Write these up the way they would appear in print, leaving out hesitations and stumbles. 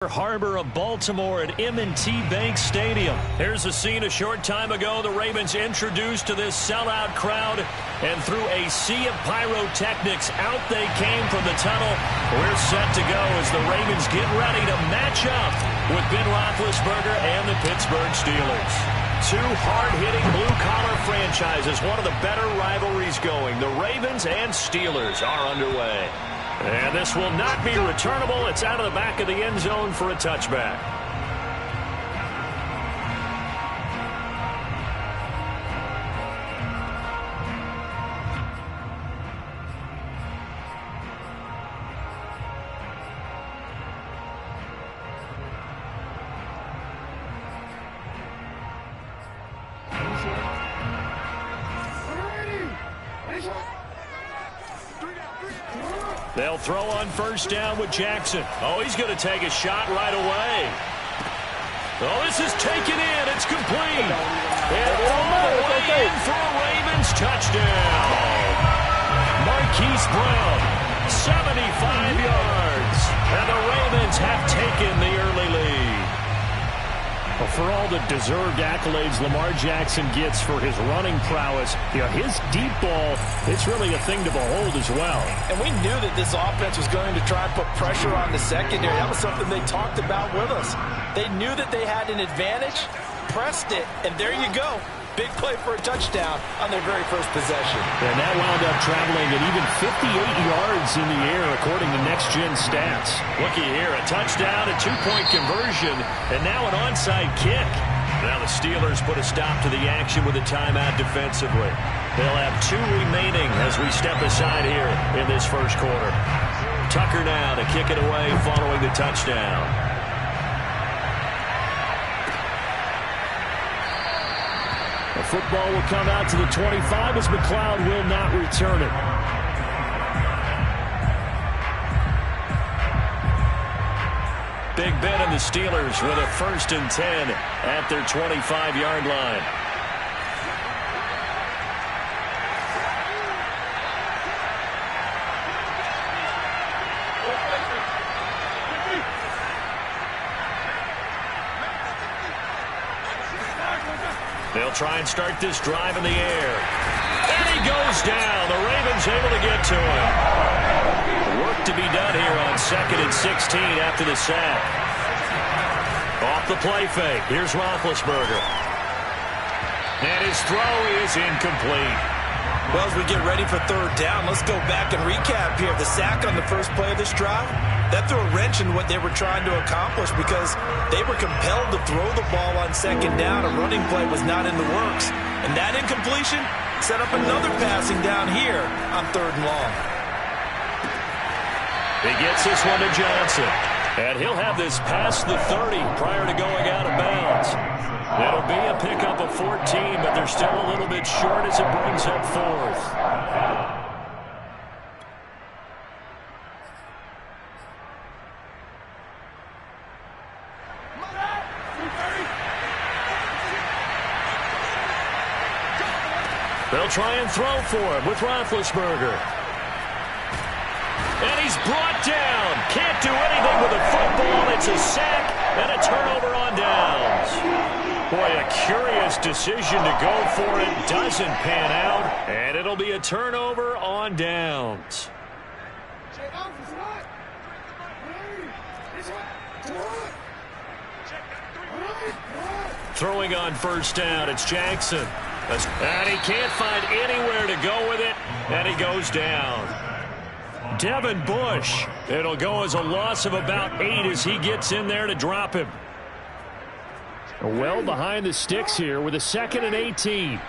Harbor of Baltimore at M&T Bank Stadium. Here's a scene a short time ago. The Ravens introduced to this sellout crowd, and through a sea of pyrotechnics, out they came from the tunnel. We're set to go as the Ravens get ready to match up with Ben Roethlisberger and the Pittsburgh Steelers. Two hard-hitting blue-collar franchises, one of the better rivalries going. The Ravens and Steelers are underway. And this will not be returnable. It's out of the back of the end zone for a touchback. They'll throw on first down with Jackson. Oh, he's going to take a shot right away. Oh, this is taken in. It's complete. And all the way in for a Ravens touchdown. Marquise Brown, 75 yards. And the Ravens have taken the early lead. Well, for all the deserved accolades Lamar Jackson gets for his running prowess, his deep ball, it's really a thing to behold as well. And we knew that this offense was going to try and put pressure on the secondary. That was something they talked about with us. They knew that they had an advantage, pressed it, and there you go. Big play for a touchdown on their very first possession. And that wound up traveling at even 58 yards in the air, according to Next Gen Stats. Looky here, a touchdown, a two-point conversion, and now an onside kick. Now the Steelers put a stop to the action with a timeout defensively. They'll have two remaining as we step aside here in this first quarter. Tucker now to kick it away following the touchdown. The football will come out to the 25 as McLeod will not return it. Big Ben and the Steelers with a 1st and 10 at their 25-yard line. They'll try and start this drive in the air. And he goes down. The Ravens able to get to him. Work to be done here on 2nd and 16 after the sack. Off the play fake. Here's Roethlisberger. And his throw is incomplete. Well, as we get ready for third down, let's go back and recap here. The sack on the first play of this drive, that threw a wrench in what they were trying to accomplish because they were compelled to throw the ball on second down. A running play was not in the works. And that incompletion set up another passing down here on 3rd and long. He gets this one to Johnson. And he'll have this past the 30 prior to going out of bounds. It'll be a pickup of 14, but they're still a little bit short as it brings up 4th. They'll try and throw for him with Roethlisberger. And he's brought down. Can't do anything with the football. It's a sack and a turnover on downs. Boy, a curious decision to go for it. Doesn't pan out. And it'll be a turnover on downs. Throwing on first down, it's Jackson. And he can't find anywhere to go with it. And he goes down. Devin Bush. It'll go as a loss of about 8 as he gets in there to drop him. Well behind the sticks here with a 2nd and 18.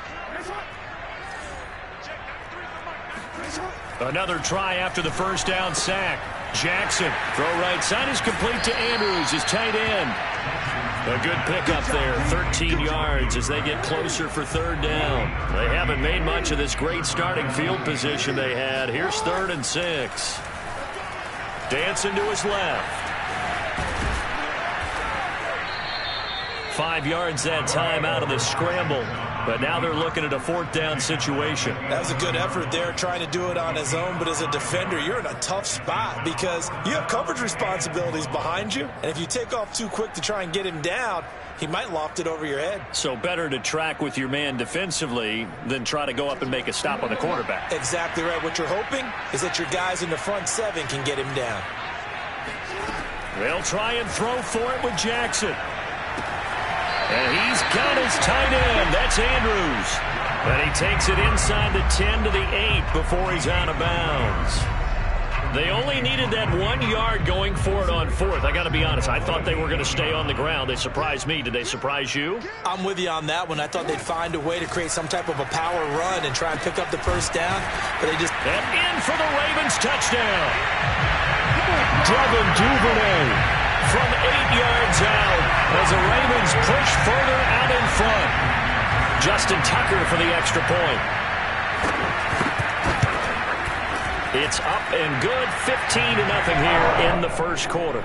Another try after the first down sack. Jackson, throw right side is complete to Andrews, his tight end. A good pickup there, 13 yards as they get closer for 3rd down. They haven't made much of this great starting field position they had. Here's 3rd and 6. Dancing to his left. 5 yards that time out of the scramble. But now they're looking at a 4th down situation. That was a good effort there, trying to do it on his own. But as a defender, you're in a tough spot because you have coverage responsibilities behind you. And if you take off too quick to try and get him down, he might loft it over your head. So better to track with your man defensively than try to go up and make a stop on the quarterback. Exactly right. What you're hoping is that your guys in the front 7 can get him down. They'll try and throw for it with Jackson. And he's got his tight end. That's Andrews. And he takes it inside the 10 to the 8 before he's out of bounds. They only needed that 1 yard going for it on 4th. I got to be honest, I thought they were going to stay on the ground. They surprised me. Did they surprise you? I'm with you on that one. I thought they'd find a way to create some type of a power run and try and pick up the first down, but they just... And in for the Ravens touchdown. Devin Duvernay from 8 yards out as the Ravens push further out in front. Justin Tucker for the extra point. It's up and good, 15-0 here in the first quarter.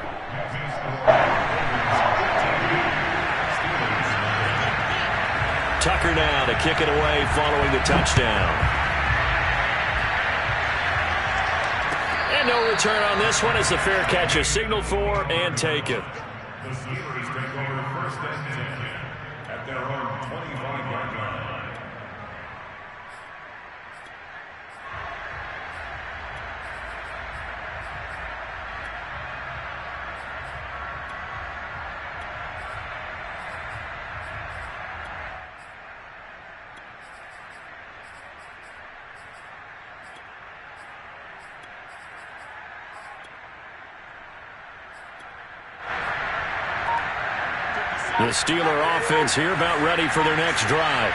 Tucker now to kick it away following the touchdown. And no return on this one as the fair catch is signaled for and taken. The Steelers take over 1st and 10 at their own 25-yard line. The Steeler offense here about ready for their next drive.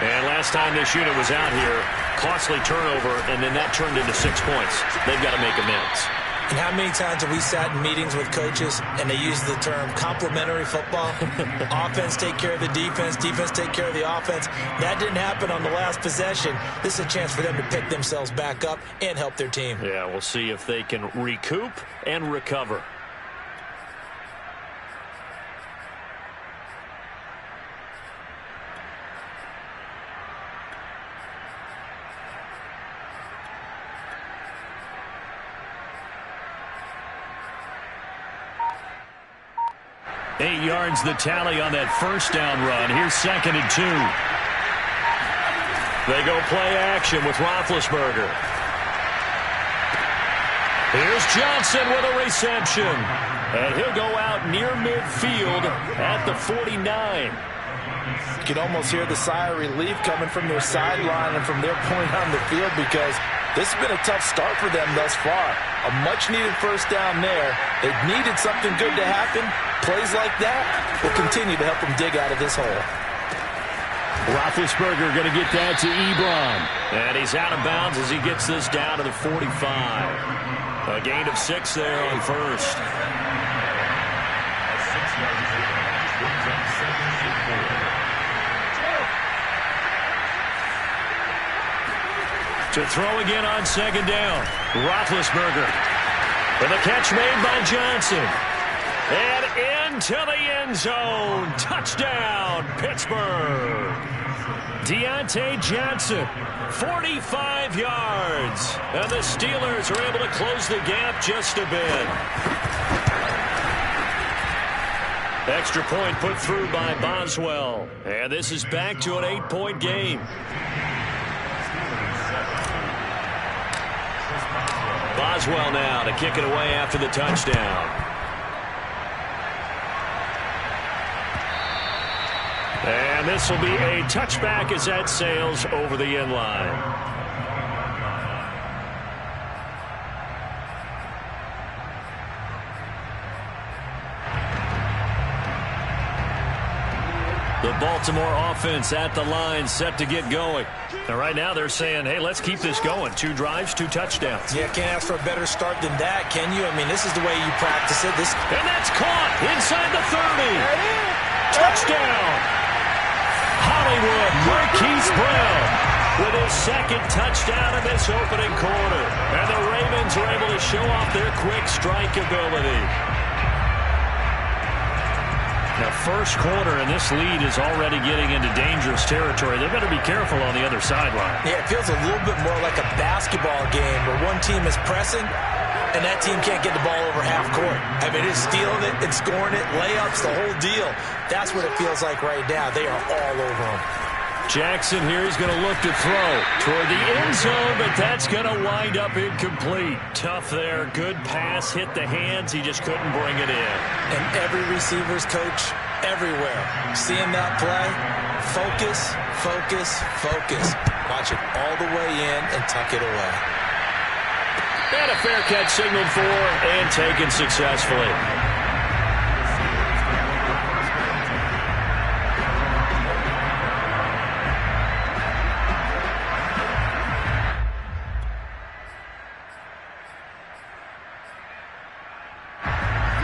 And last time this unit was out here, costly turnover, and then that turned into 6 points. They've got to make amends. And how many times have we sat in meetings with coaches and they use the term complementary football? Offense take care of the defense, defense take care of the offense. That didn't happen on the last possession. This is a chance for them to pick themselves back up and help their team. Yeah, we'll see if they can recoup and recover. Eight yards the tally on that first down run. Here's 2nd and 2. They go play action with Roethlisberger. Here's Johnson with a reception. And he'll go out near midfield at the 49. You can almost hear the sigh of relief coming from their sideline and from their point on the field because this has been a tough start for them thus far. A much-needed first down there. They needed something good to happen. Plays like that will continue to help them dig out of this hole. Roethlisberger going to get that to Ebron. And he's out of bounds as he gets this down to the 45. A gain of 6 there on first. To throw again on 2nd down. Roethlisberger. And the catch made by Johnson. And into the end zone. Touchdown, Pittsburgh. Deontay Johnson, 45 yards. And the Steelers are able to close the gap just a bit. Extra point put through by Boswell. And this is back to an 8-point game. Boswell now to kick it away after the touchdown. And this will be a touchback as that sails over the end line. The Baltimore offense at the line set to get going. And right now they're saying, hey, let's keep this going. 2 drives, 2 touchdowns. Yeah, can't ask for a better start than that, can you? I mean, this is the way you practice it. And that's caught inside the 30. Touchdown. Hollywood, Marquise Brown with his 2nd touchdown in this opening quarter. And the Ravens are able to show off their quick strike ability. Now first quarter, and this lead is already getting into dangerous territory. They better be careful on the other sideline. Yeah, it feels a little bit more like a basketball game where one team is pressing and that team can't get the ball over half court. I mean, it's stealing it, it's scoring it, layups, the whole deal. That's what it feels like right now. They are all over them. Jackson here is going to look to throw toward the end zone, but that's going to wind up incomplete. Tough there. Good pass. Hit the hands. He just couldn't bring it in. And every receiver's coach everywhere, seeing that play, focus, focus, focus. Watch it all the way in and tuck it away. And a fair catch signaled for and taken successfully.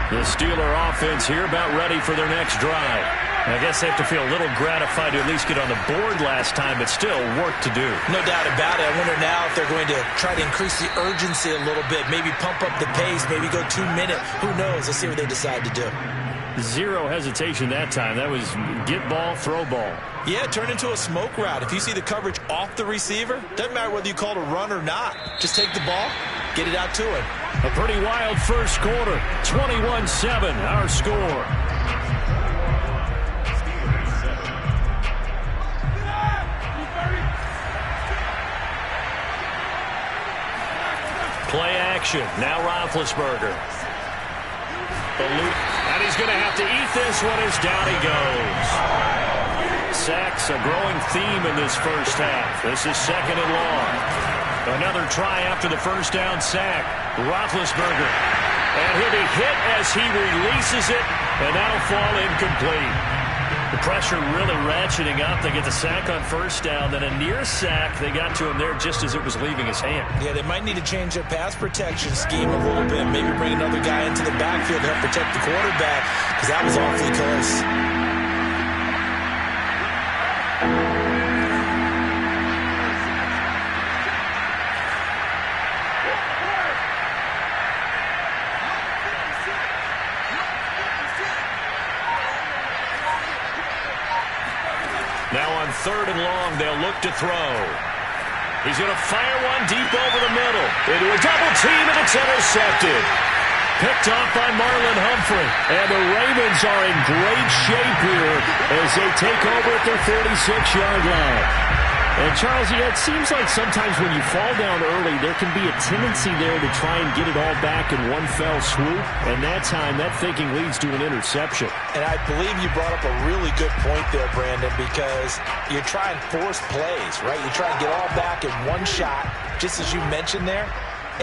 The Steeler offense here about ready for their next drive. I guess they have to feel a little gratified to at least get on the board last time, but still work to do. No doubt about it. I wonder now if they're going to try to increase the urgency a little bit, maybe pump up the pace, maybe go 2 minutes. Who knows? Let's see what they decide to do. Zero hesitation that time. That was get ball, throw ball. Yeah, turn into a smoke route. If you see the coverage off the receiver, doesn't matter whether you call it a run or not. Just take the ball, get it out to him. A pretty wild first quarter. 21-7, our score. Play action. Now Roethlisberger. And he's going to have to eat this one as down he goes. Sacks a growing theme in this first half. This is second and long. Another try after the first down sack. Roethlisberger. And he'll be hit as he releases it, and that'll fall incomplete. The pressure really ratcheting up. They get the sack on first down, then a near sack. They got to him there just as it was leaving his hand. Yeah, they might need to change their pass protection scheme a little bit. Maybe bring another guy into the backfield to help protect the quarterback, because that was awfully close. Now on third and long, they'll look to throw. He's going to fire one deep over the middle. Into a double team, and it's intercepted. Picked off by Marlon Humphrey. And the Ravens are in great shape here as they take over at their 46-yard line. And, Charles, yeah, it seems like sometimes when you fall down early, there can be a tendency there to try and get it all back in one fell swoop. And that time, that thinking leads to an interception. And I believe you brought up a really good point there, Brandon, because you're trying to force plays, right? You try and get all back in one shot, just as you mentioned there.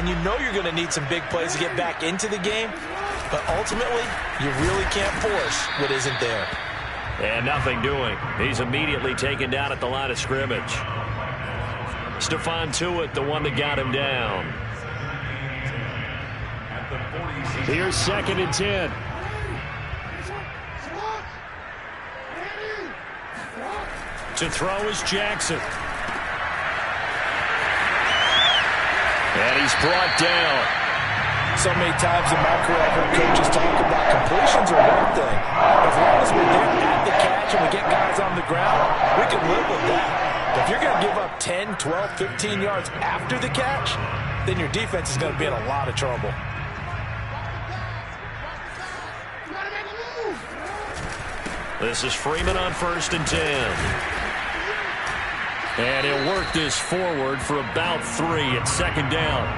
And you know you're going to need some big plays to get back into the game. But ultimately, you really can't force what isn't there. And nothing doing. He's immediately taken down at the line of scrimmage. Stephon Tuitt, the one that got him down. Here's second and 10. To throw is Jackson. And he's brought down. So many times in my career, I've heard coaches talk about completions are one thing. As long as we're there at the catch and we get guys on the ground, we can live with that. But if you're going to give up 10, 12, 15 yards after the catch, then your defense is going to be in a lot of trouble. This is Freeman on first and 10. And he'll work this forward for about 3 at second down.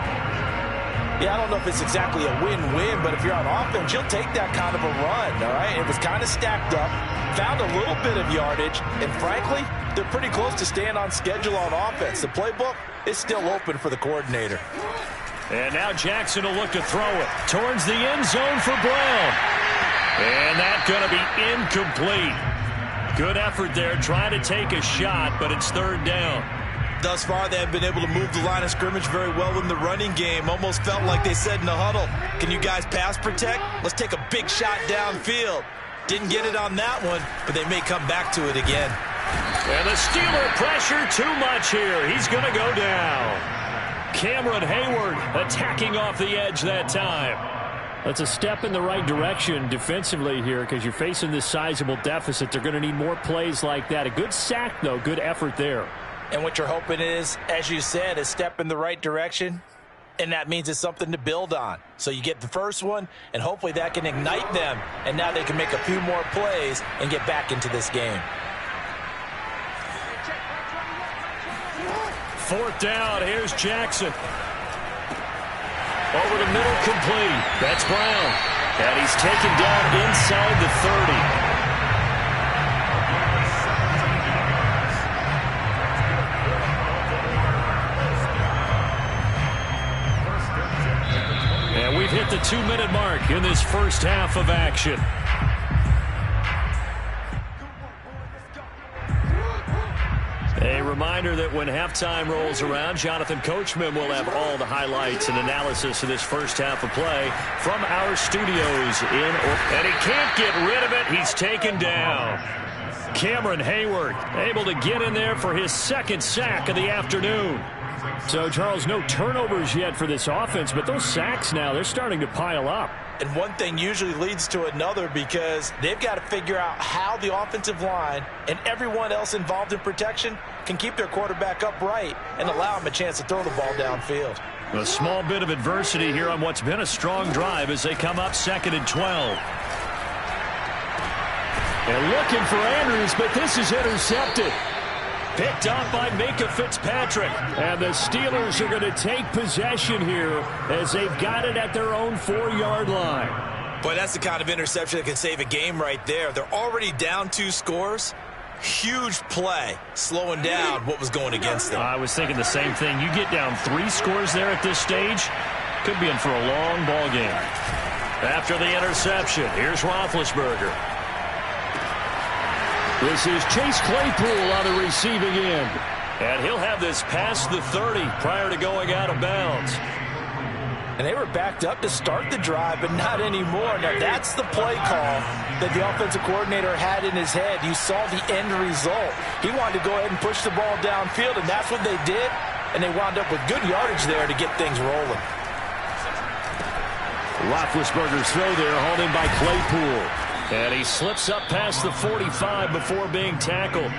Yeah, I don't know if it's exactly a win-win, but if you're on offense, you'll take that kind of a run, all right? It was kind of stacked up, found a little bit of yardage, and frankly, they're pretty close to staying on schedule on offense. The playbook is still open for the coordinator. And now Jackson will look to throw it towards the end zone for Brown. And that's going to be incomplete. Good effort there, trying to take a shot, but it's third down. Thus far, they have been able to move the line of scrimmage very well in the running game. Almost felt like they said in the huddle, can you guys pass protect? Let's take a big shot downfield. Didn't get it on that one, but they may come back to it again. And the Steeler pressure too much here. He's going to go down. Cameron Hayward attacking off the edge that time. That's a step in the right direction defensively here because you're facing this sizable deficit. They're going to need more plays like that. A good sack, though. Good effort there. And what you're hoping is, as you said, a step in the right direction. And that means it's something to build on. So you get the first one, and hopefully that can ignite them. And now they can make a few more plays and get back into this game. 4th down. Here's Jackson. Over the middle, complete. That's Brown. And he's taken down inside the 30. And we've hit the 2-minute mark in this first half of action. A reminder that when halftime rolls around, Jonathan Coachman will have all the highlights and analysis of this first half of play from our studios in Orlando. And he can't get rid of it. He's taken down. Cameron Hayward able to get in there for his 2nd sack of the afternoon. So, Charles, no turnovers yet for this offense, but those sacks now, they're starting to pile up. And one thing usually leads to another because they've got to figure out how the offensive line and everyone else involved in protection can keep their quarterback upright and allow him a chance to throw the ball downfield. A small bit of adversity here on what's been a strong drive as they come up 2nd and 12. And looking for Andrews, but this is intercepted. Picked up by Minka Fitzpatrick. And the Steelers are going to take possession here as they've got it at their own 4-yard line. Boy, that's the kind of interception that can save a game right there. They're already down 2 scores. Huge play, slowing down what was going against them. I was thinking the same thing. You get down 3 scores there at this stage, could be in for a long ball game. After the interception, here's Roethlisberger. This is Chase Claypool on the receiving end. And he'll have this past the 30 prior to going out of bounds. And they were backed up to start the drive, but not anymore. Now, that's the play call that the offensive coordinator had in his head. You saw the end result. He wanted to go ahead and push the ball downfield, and that's what they did. And they wound up with good yardage there to get things rolling. Roethlisberger's throw there, hauled in by Claypool. And he slips up past the 45 before being tackled.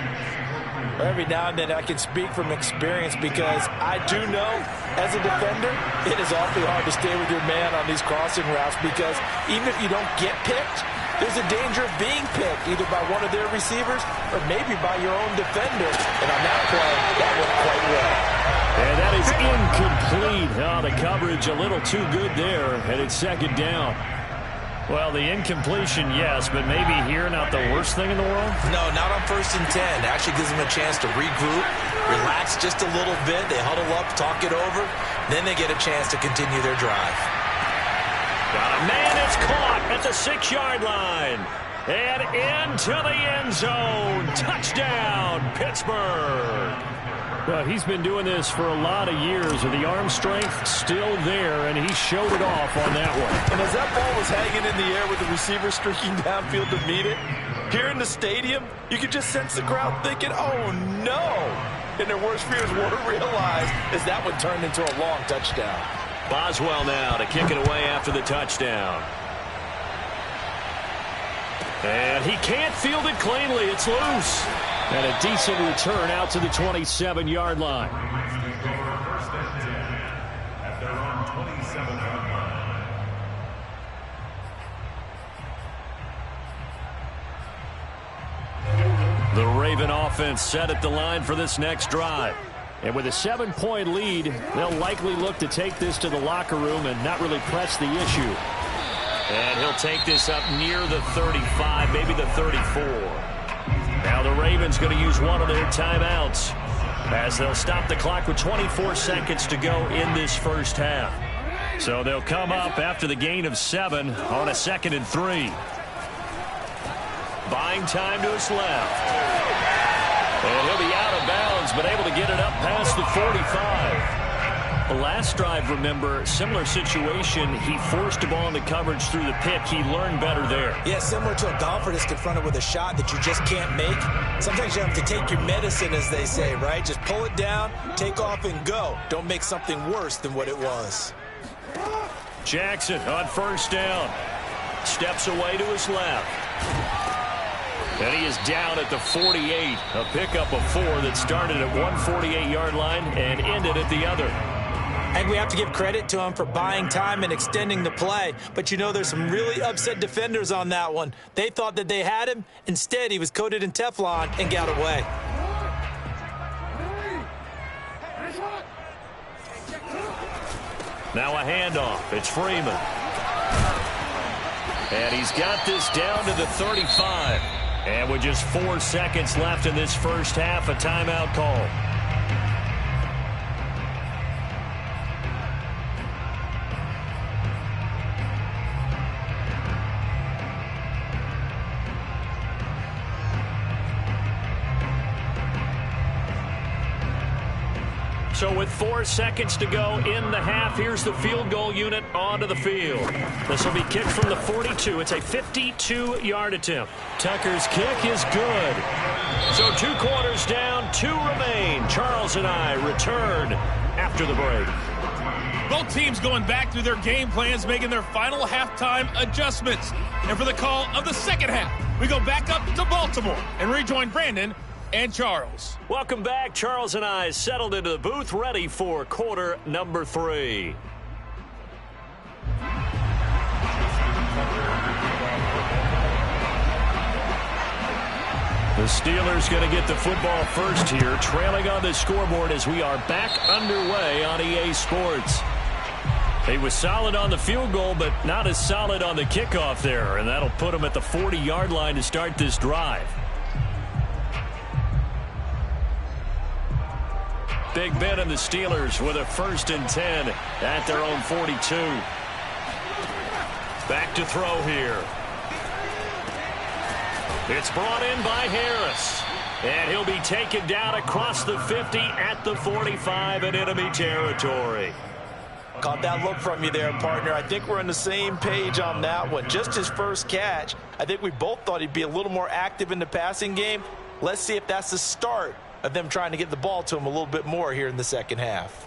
Every now and then I can speak from experience because I do know as a defender it is awfully hard to stay with your man on these crossing routes because even if you don't get picked, there's a danger of being picked either by one of their receivers or maybe by your own defender. And on that play, that went quite well. And that is incomplete. Oh, the coverage a little too good there, and it's 2nd down. Well, the incompletion, yes, but maybe here not the worst thing in the world? No, not on 1st and 10. It actually gives them a chance to regroup, relax just a little bit. They huddle up, talk it over. Then they get a chance to continue their drive. Got a man that's caught at the 6-yard line. And into the end zone. Touchdown, Pittsburgh. Well, he's been doing this for a lot of years, with the arm strength still there, and he showed it off on that one. And as that ball was hanging in the air with the receiver streaking downfield to meet it, here in the stadium, you could just sense the crowd thinking, oh, no. And their worst fears were realized as that one turned into a long touchdown. Boswell now to kick it away after the touchdown. And he can't field it cleanly. It's loose. And a decent return out to the 27-yard line. The Raven offense set at the line for this next drive. And with a 7-point lead, they'll likely look to take this to the locker room and not really press the issue. And he'll take this up near the 35, maybe the 34. Now the Ravens going to use one of their timeouts as they'll stop the clock with 24 seconds to go in this first half. So they'll come up after the gain of 7 on a 2nd and 3. Buying time to his left. And he'll be out of bounds, but able to get it up past the 45. The last drive, remember, similar situation. He forced a ball into coverage through the pick. He learned better there. Yeah, similar to a golfer that's confronted with a shot that you just can't make. Sometimes you have to take your medicine, as they say, right? Just pull it down, take off, and go. Don't make something worse than what it was. Jackson on first down. Steps away to his left. And he is down at the 48. A pickup of 4 that started at one 48-yard line and ended at the other. And we have to give credit to him for buying time and extending the play. But, you know, there's some really upset defenders on that one. They thought that they had him. Instead, he was coated in Teflon and got away. Now a handoff. It's Freeman. And he's got this down to the 35. And with just 4 seconds left in this first half, a timeout call. So with 4 seconds to go in the half, here's the field goal unit onto the field. This will be kicked from the 42. It's a 52-yard attempt. Tucker's kick is good. So 2 quarters down, 2 remain. Charles and I return after the break. Both teams going back through their game plans, making their final halftime adjustments. And for the call of the second half, we go back up to Baltimore and rejoin Brandon and Charles. Welcome back. Charles and I settled into the booth, ready for quarter number 3. The Steelers going to get the football first here, trailing on the scoreboard as we are back underway on EA Sports. He was solid on the field goal, but not as solid on the kickoff there, and that'll put him at the 40-yard line to start this drive. Big Ben and the Steelers with a 1st and 10 at their own 42. Back to throw here. It's brought in by Harris. And he'll be taken down across the 50 at the 45 in enemy territory. Caught that look from you there, partner. I think we're on the same page on that one. Just his first catch. I think we both thought he'd be a little more active in the passing game. Let's see if that's the start of them trying to get the ball to him a little bit more here in the second half.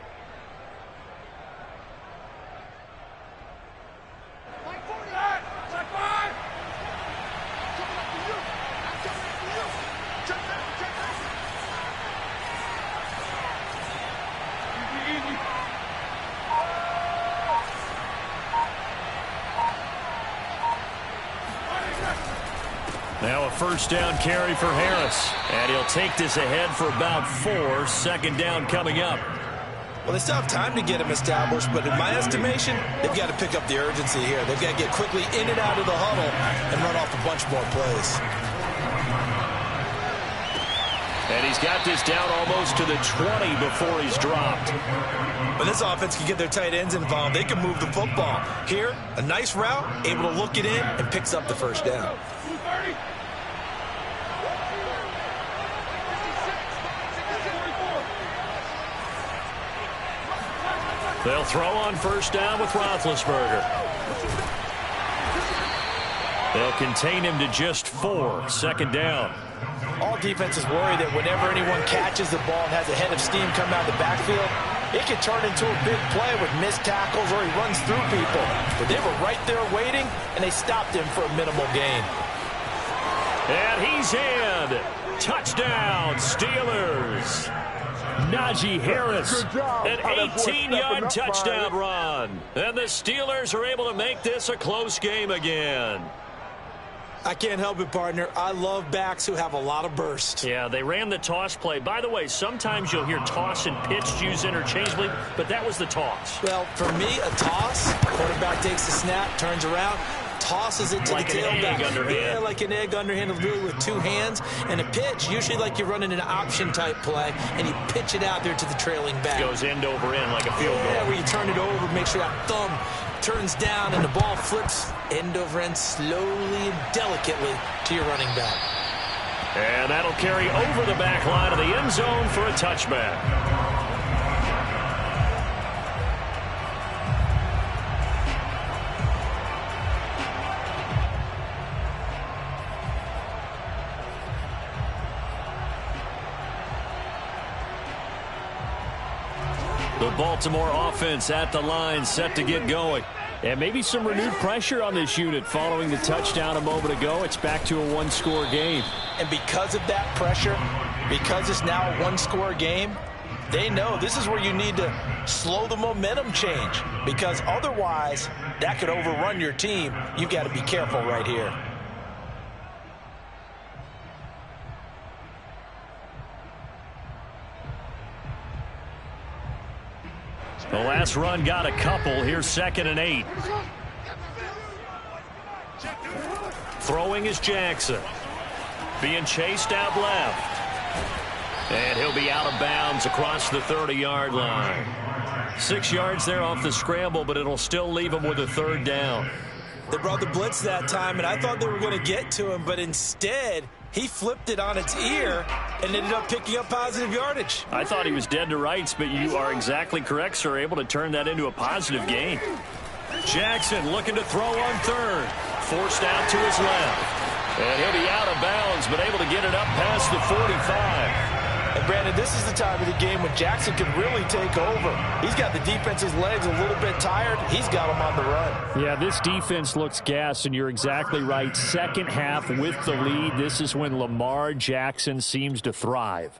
Now a 1st down carry for Harris. And he'll take this ahead for about 4. 2nd down coming up. Well, they still have time to get him established, but in my estimation, they've got to pick up the urgency here. They've got to get quickly in and out of the huddle and run off a bunch more plays. And he's got this down almost to the 20 before he's dropped. When this offense can get their tight ends involved, they can move the football. Here, a nice route, able to look it in, and picks up the 1st down. They'll throw on 1st down with Roethlisberger. They'll contain him to just 4. 2nd down. All defenses worry that whenever anyone catches the ball and has a head of steam come out of the backfield, it can turn into a big play with missed tackles or he runs through people. But they were right there waiting, and they stopped him for a minimal gain. And he's in. Touchdown, Steelers. Najee Harris, an 18-yard touchdown run. And the Steelers are able to make this a close game again. I can't help it, partner. I love backs who have a lot of burst. Yeah, they ran the toss play. By the way, sometimes you'll hear toss and pitch used interchangeably, but that was the toss. Well, for me, a toss, quarterback takes the snap, turns around, tosses it to like the tailback. Yeah, like an egg underhand, really with 2 hands. And a pitch, usually like you're running an option-type play, and you pitch it out there to the trailing back. Goes end over end like a field goal. Yeah, where you turn it over, make sure that thumb turns down, and the ball flips end over end slowly and delicately to your running back. And that'll carry over the back line of the end zone for a touchback. The Baltimore offense at the line, set to get going. And maybe some renewed pressure on this unit following the touchdown a moment ago. It's back to a one-score game. And because of that pressure, because it's now a one-score game, they know this is where you need to slow the momentum change, because otherwise that could overrun your team. You've got to be careful right here. The last run got a couple. Here's 2nd and 8. Throwing is Jackson. Being chased out left. And he'll be out of bounds across the 30-yard line. 6 yards there off the scramble, but it'll still leave him with a 3rd down. They brought the blitz that time, and I thought they were going to get to him, but instead he flipped it on its ear and ended up picking up positive yardage. I thought he was dead to rights, but you are exactly correct, sir. Able to turn that into a positive gain. Jackson looking to throw on 3rd. Forced out to his left. And he'll be out of bounds, but able to get it up past the 45. And Brandon, this is the time of the game when Jackson can really take over. He's got the defense's legs a little bit tired. He's got them on the run. Yeah, this defense looks gassed, and you're exactly right. Second half with the lead. This is when Lamar Jackson seems to thrive.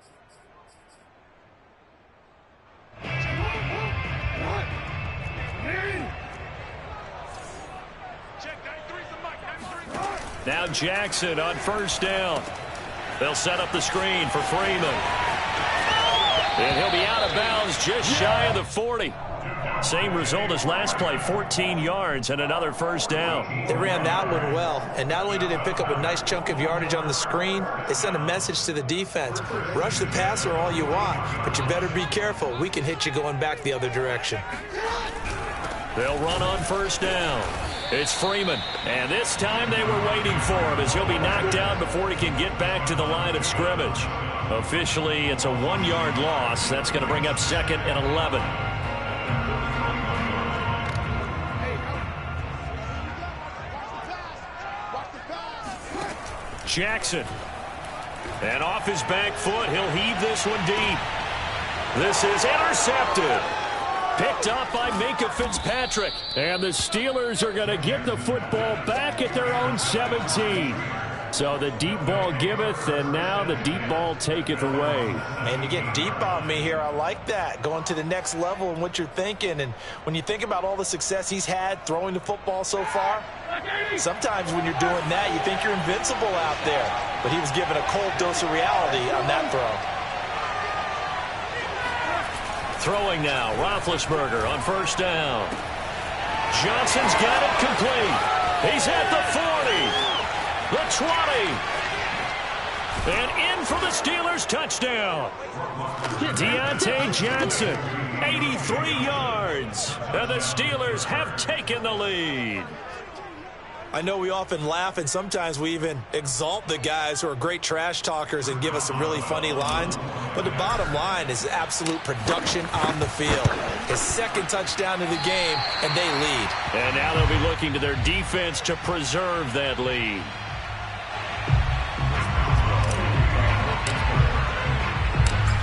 Now Jackson on 1st down. They'll set up the screen for Freeman. And he'll be out of bounds just shy of the 40. Same result as last play, 14 yards and another 1st down. They ran that one well, and not only did they pick up a nice chunk of yardage on the screen, they sent a message to the defense. Rush the passer all you want, but you better be careful. We can hit you going back the other direction. They'll run on 1st down. It's Freeman, and this time they were waiting for him as he'll be knocked down before he can get back to the line of scrimmage. Officially, it's a 1-yard loss. That's going to bring up 2nd and 11. Jackson. And off his back foot, he'll heave this one deep. This is intercepted. Picked up by Minkah Fitzpatrick. And the Steelers are going to get the football back at their own 17. So the deep ball giveth, and now the deep ball taketh away. Man, you're getting deep on me here. I like that. Going to the next level in what you're thinking. And when you think about all the success he's had throwing the football so far, sometimes when you're doing that, you think you're invincible out there. But he was given a cold dose of reality on that throw. Throwing now, Roethlisberger on 1st down. Johnson's got it complete. He's at the 40, the 20, and in for the Steelers touchdown. Deontay Johnson, 83 yards, and the Steelers have taken the lead. I know we often laugh, and sometimes we even exalt the guys who are great trash talkers and give us some really funny lines. But the bottom line is absolute production on the field. His 2nd touchdown of the game, and they lead. And now they'll be looking to their defense to preserve that lead.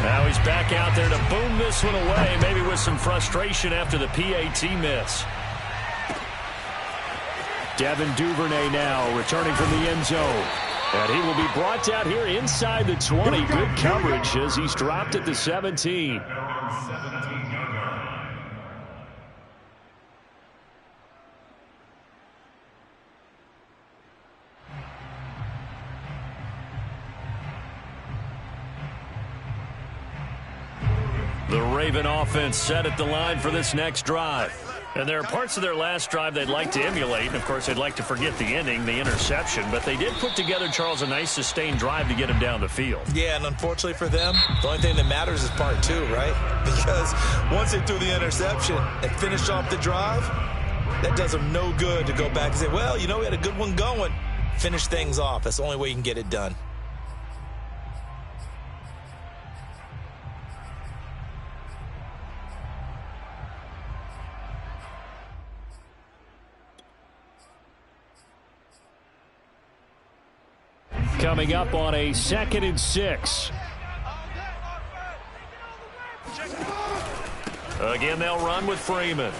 Now he's back out there to boom this one away, maybe with some frustration after the PAT miss. Devin Duvernay now returning from the end zone. And he will be brought down here inside the 20. Good coverage as he's dropped at the 17. The Raven offense set at the line for this next drive. And there are parts of their last drive they'd like to emulate. And, of course, they'd like to forget the ending, the interception. But they did put together, Charles, a nice sustained drive to get him down the field. Yeah, and unfortunately for them, the only thing that matters is part 2, right? Because once they threw the interception and finished off the drive, that does them no good to go back and say, well, you know, we had a good one going. Finish things off. That's the only way you can get it done. Coming up on a 2nd and 6. Again, they'll run with Freeman.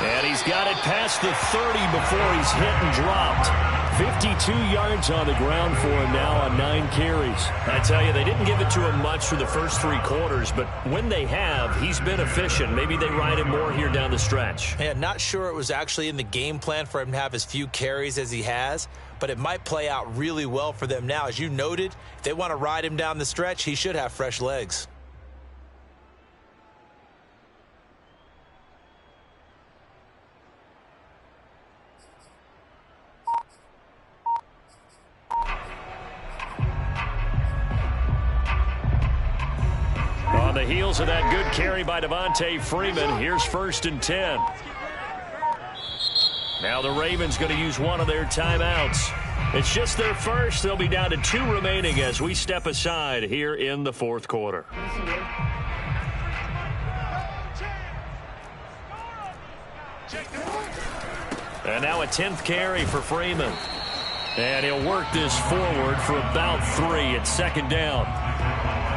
And he's got it past the 30 before he's hit and dropped. 52 yards on the ground for him now on 9 carries. I tell you, they didn't give it to him much for the first 3 quarters, but when they have, he's been efficient. Maybe they ride him more here down the stretch. Yeah, not sure it was actually in the game plan for him to have as few carries as he has, but it might play out really well for them now. As you noted, if they want to ride him down the stretch, he should have fresh legs. On the heels of that good carry by Devontae Freeman, here's 1st and 10. Now the Ravens going to use one of their timeouts. It's just their first. They'll be down to 2 remaining as we step aside here in the 4th quarter. And now a 10th carry for Freeman. And he'll work this forward for about 3 at 2nd down.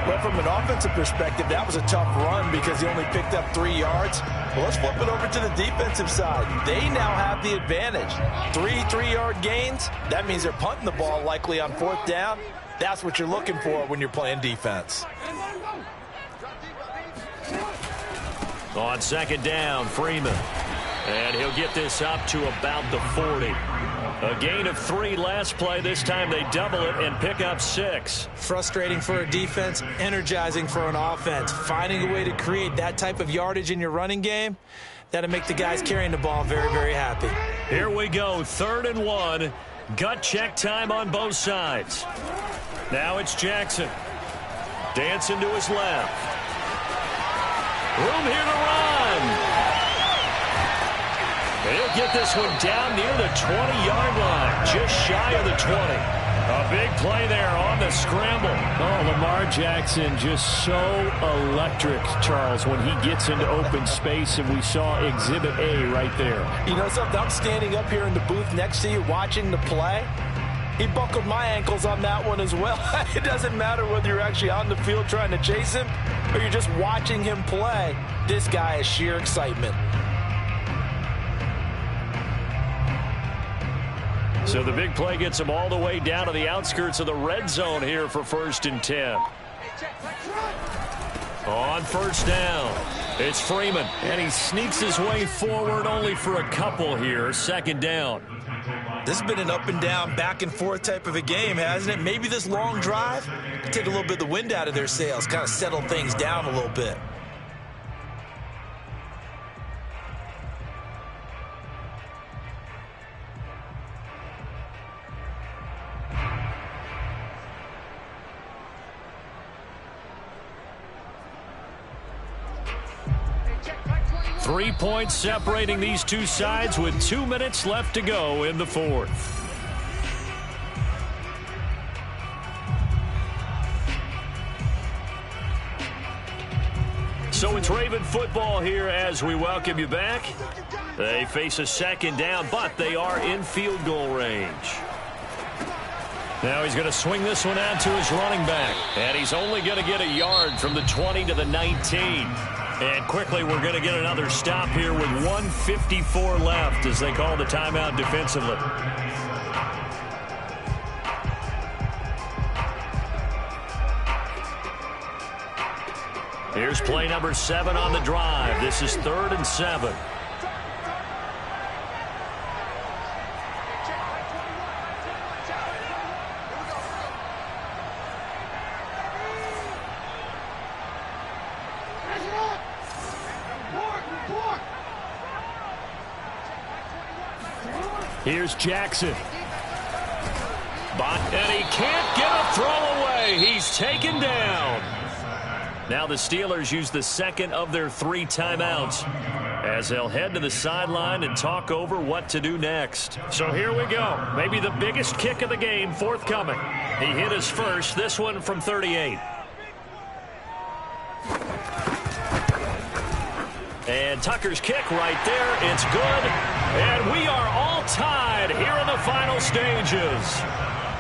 Well, from an offensive perspective, that was a tough run because he only picked up 3 yards. Well, let's flip it over to the defensive side. They now have the advantage. 3 3-yard gains. That means they're punting the ball likely on 4th down. That's what you're looking for when you're playing defense. On 2nd down, Freeman. And he'll get this up to about the 40. A gain of 3 last play. This time they double it and pick up 6. Frustrating for a defense, energizing for an offense. Finding a way to create that type of yardage in your running game, that'll make the guys carrying the ball very, very happy. Here we go, 3rd and 1. Gut check time on both sides. Now it's Jackson. Dancing to his left. Room here to run. He'll get this one down near the 20-yard line, just shy of the 20. A big play there on the scramble. Oh, Lamar Jackson just so electric, Charles, when he gets into open space, and we saw Exhibit A right there. You know something? I'm standing up here in the booth next to you watching the play. He buckled my ankles on that one as well. It doesn't matter whether you're actually on the field trying to chase him or you're just watching him play. This guy is sheer excitement. So the big play gets him all the way down to the outskirts of the red zone here for 1st and 10. On 1st down, it's Freeman. And he sneaks his way forward only for a couple here. 2nd down. This has been an up and down, back and forth type of a game, hasn't it? Maybe this long drive could take a little bit of the wind out of their sails, kind of settle things down a little bit. Three points separating these two sides with 2 minutes left to go in the 4th. So it's Raven football here as we welcome you back. They face a 2nd down, but they are in field goal range. Now he's going to swing this one out to his running back. And he's only going to get a yard from the 20 to the 19. And quickly we're going to get another stop here with 1:54 left as they call the timeout defensively. Here's play number 7 on the drive. This is 3rd and 7. Here's Jackson. And he can't get a throw away. He's taken down. Now the Steelers use the 2nd of their 3 timeouts as they'll head to the sideline and talk over what to do next. So here we go. Maybe the biggest kick of the game forthcoming. He hit his first, this one from 38. And Tucker's kick right there. It's good. And we are all tied here in the final stages.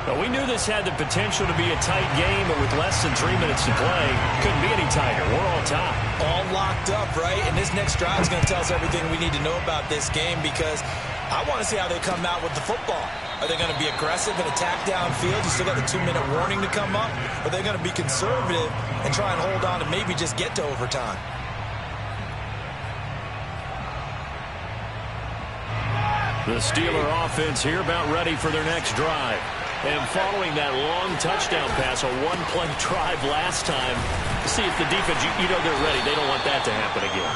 Well, we knew this had the potential to be a tight game, but with less than 3 minutes to play, couldn't be any tighter. We're all tied. All locked up, right? And this next drive is going to tell us everything we need to know about this game, because I want to see how they come out with the football. Are they going to be aggressive and attack downfield? You still got the 2-minute warning to come up? Or are they going to be conservative and try and hold on and maybe just get to overtime? The Steeler offense here about ready for their next drive. And following that long touchdown pass, a one-play drive last time, see if the defense, you know they're ready. They don't want that to happen again.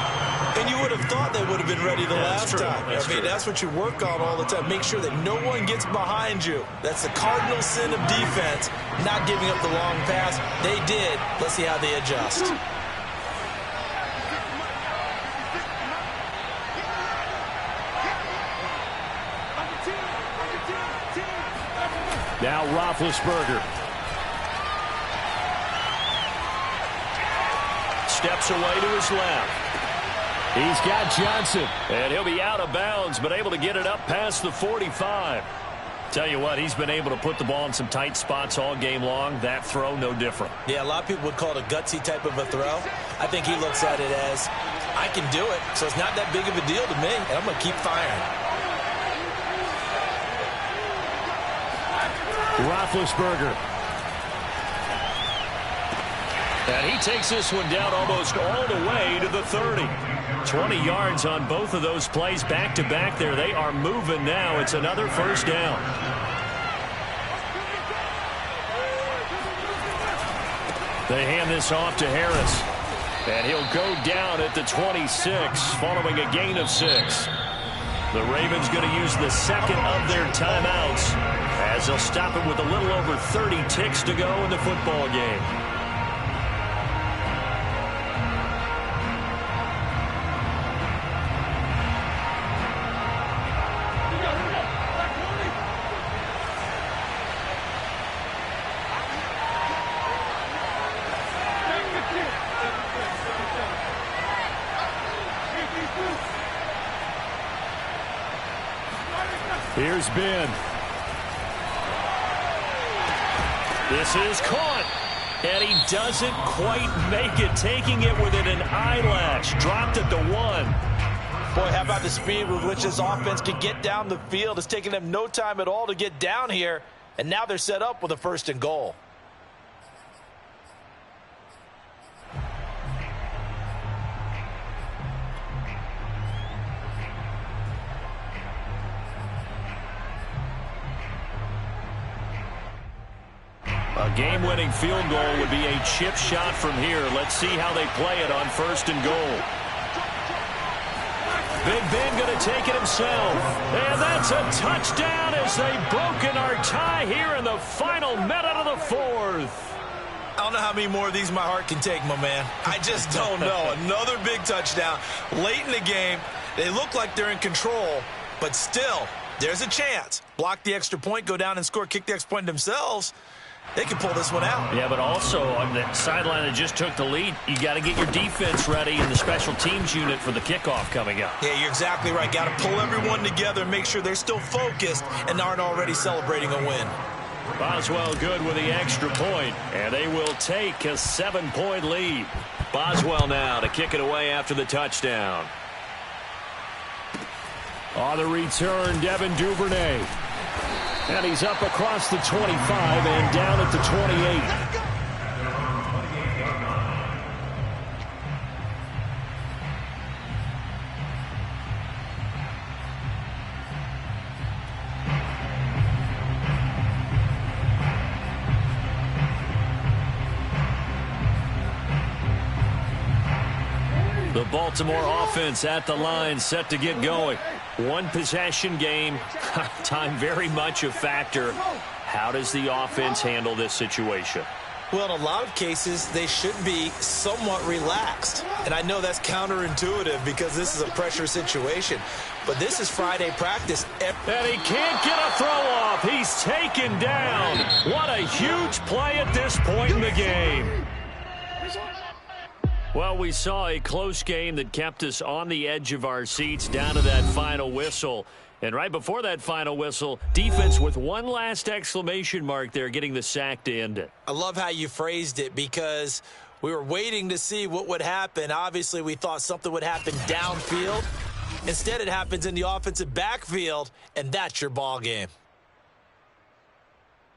And you would have thought they would have been ready the last time. I mean, that's what you work on all the time. Make sure that no one gets behind you. That's the cardinal sin of defense, not giving up the long pass. They did. Let's see how they adjust. Now Roethlisberger. Steps away to his left. He's got Johnson. And he'll be out of bounds, but able to get it up past the 45. Tell you what, he's been able to put the ball in some tight spots all game long. That throw, no different. Yeah, a lot of people would call it a gutsy type of a throw. I think he looks at it as, I can do it, so it's not that big of a deal to me, and I'm going to keep firing. Roethlisberger. And he takes this one down almost all the way to the 30. 20 yards on both of those plays back-to-back there. They are moving now. It's another first down. They hand this off to Harris. And he'll go down at the 26 following a gain of 6. The Ravens going to use the second of their timeouts as they'll stop it with a little over 30 ticks to go in the football game. Here's Ben. This is caught. And he doesn't quite make it, taking it within an eyelash. Dropped it to 1. Boy, how about the speed with which this offense can get down the field? It's taking them no time at all to get down here. And now they're set up with a 1st and goal. A game-winning field goal would be a chip shot from here. Let's see how they play it on 1st and goal. Big Ben going to take it himself. And that's a touchdown as they've broken our tie here in the final minute of the 4th. I don't know how many more of these my heart can take, my man. I just don't know. Another big touchdown late in the game. They look like they're in control, but still, there's a chance. Block the extra point, go down and score, kick the extra point themselves. They can pull this one out. Yeah, but also on the sideline that just took the lead, you got to get your defense ready in the special teams unit for the kickoff coming up. Yeah, you're exactly right. Got to pull everyone together and make sure they're still focused and aren't already celebrating a win. Boswell good with the extra point, and they will take a 7-point lead. Boswell now to kick it away after the touchdown. On the return, Devin Duvernay. And he's up across the 25 and down at the 28. The Baltimore offense at the line, set to get going. One possession game, time very much a factor. How does the offense handle this situation? Well, in a lot of cases, they should be somewhat relaxed. And I know that's counterintuitive because this is a pressure situation. But this is Friday practice. And he can't get a throw off. He's taken down. What a huge play at this point in the game. Well, we saw a close game that kept us on the edge of our seats down to that final whistle. And right before that final whistle, defense with one last exclamation mark there, getting the sack to end it. I love how you phrased it because we were waiting to see what would happen. Obviously, we thought something would happen downfield. Instead, it happens in the offensive backfield, and that's your ball game.